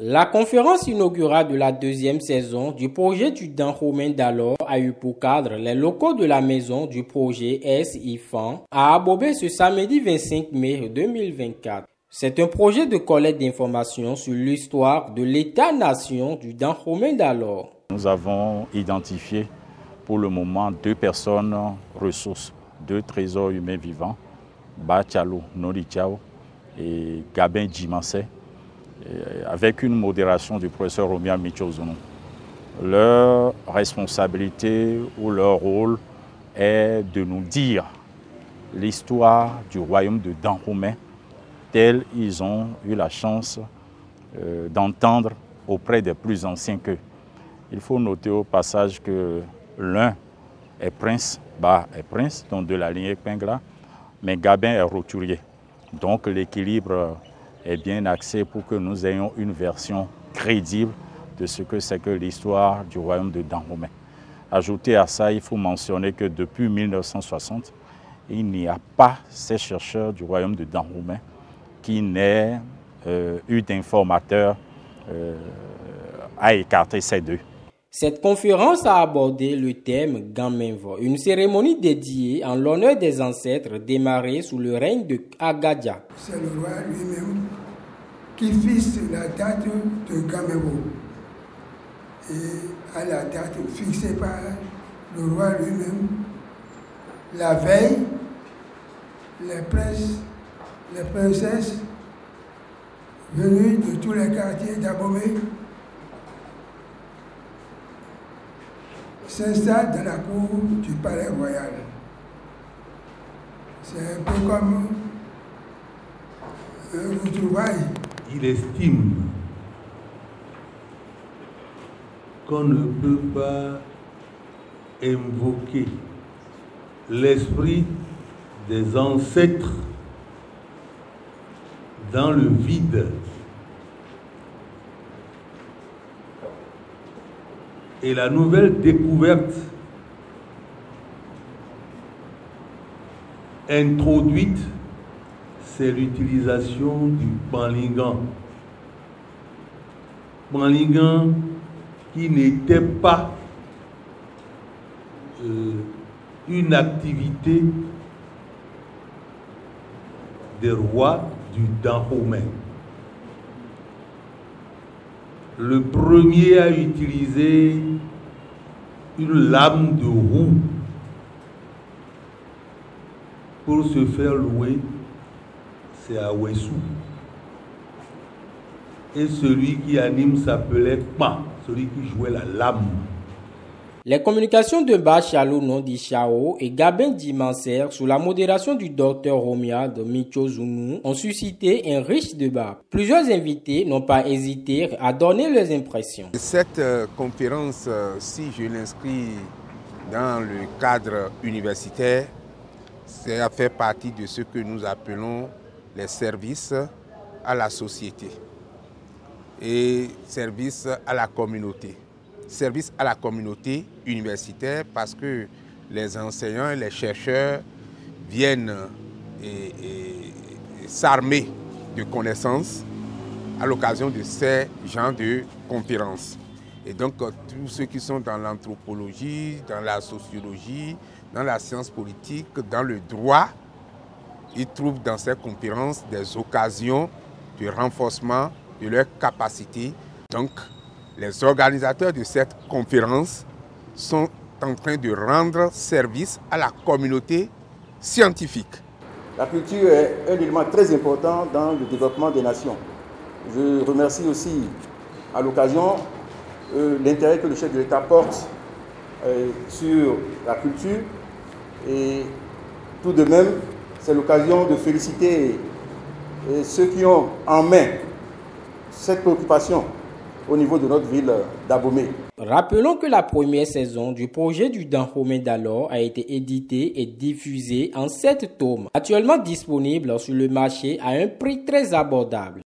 La conférence inaugurale de la deuxième saison du projet du Dahomey d'alors a eu pour cadre les locaux de la maison du projet S.I.FAN à Abomey ce samedi 25 mai 2024. C'est un projet de collecte d'informations sur l'histoire de l'État-nation du Dahomey d'alors. Nous avons identifié pour le moment 2 personnes ressources, 2 trésors humains vivants, Bachalo Norichao et Gabin Djimansé, avec une modération du professeur Romia Michozunu. Leur responsabilité ou leur rôle est de nous dire l'histoire du royaume de Dahomey tel ils ont eu la chance d'entendre auprès des plus anciens qu'eux. Il faut noter au passage que l'un est prince, donc de la lignée Pingla, mais Gabin est roturier. Donc l'équilibre est bien axé pour que nous ayons une version crédible de ce que c'est que l'histoire du royaume de Dahomey. Ajouté à ça, il faut mentionner que depuis 1960, il n'y a pas ces chercheurs du royaume de Dahomey qui n'aient eu d'informateurs à écarter ces 2. Cette conférence a abordé le thème Gamenvo, une cérémonie dédiée en l'honneur des ancêtres démarrée sous le règne de Agadia. C'est le roi lui-même qui fixe la date de Gamenvo. Et à la date fixée par le roi lui-même, la veille, les princes, les princesses venus de tous les quartiers d'Abomey s'installe dans la cour du palais royal. C'est un peu comme un retrouvaille. Il estime qu'on ne peut pas invoquer l'esprit des ancêtres dans le vide. Et la nouvelle découverte introduite, c'est l'utilisation du panlingan. Panlingan qui n'était pas une activité des rois du Dahomey. Le premier a utilisé une lame de roue pour se faire louer, c'est Awessou. Et celui qui anime s'appelait Pa, celui qui jouait la lame. Les communications de Bachalo Norichao et Gabin Djimansé sous la modération du docteur Romia Michozunu ont suscité un riche débat. Plusieurs invités n'ont pas hésité à donner leurs impressions. Cette conférence, si je l'inscris dans le cadre universitaire, ça fait partie de ce que nous appelons les services à la société et services à la communauté. Service à la communauté universitaire parce que les enseignants et les chercheurs viennent s'armer de connaissances à l'occasion de ces genres de conférences. Et donc tous ceux qui sont dans l'anthropologie, dans la sociologie, dans la science politique, dans le droit, ils trouvent dans ces conférences des occasions de renforcement de leurs capacités. Donc, les organisateurs de cette conférence sont en train de rendre service à la communauté scientifique. La culture est un élément très important dans le développement des nations. Je remercie aussi à l'occasion l'intérêt que le chef de l'État porte sur la culture. Et tout de même, c'est l'occasion de féliciter ceux qui ont en main cette préoccupation au niveau de notre ville d'Abomey. Rappelons que la première saison du projet du Dahomey d'alors a été éditée et diffusée en 7 tomes, actuellement disponibles sur le marché à un prix très abordable.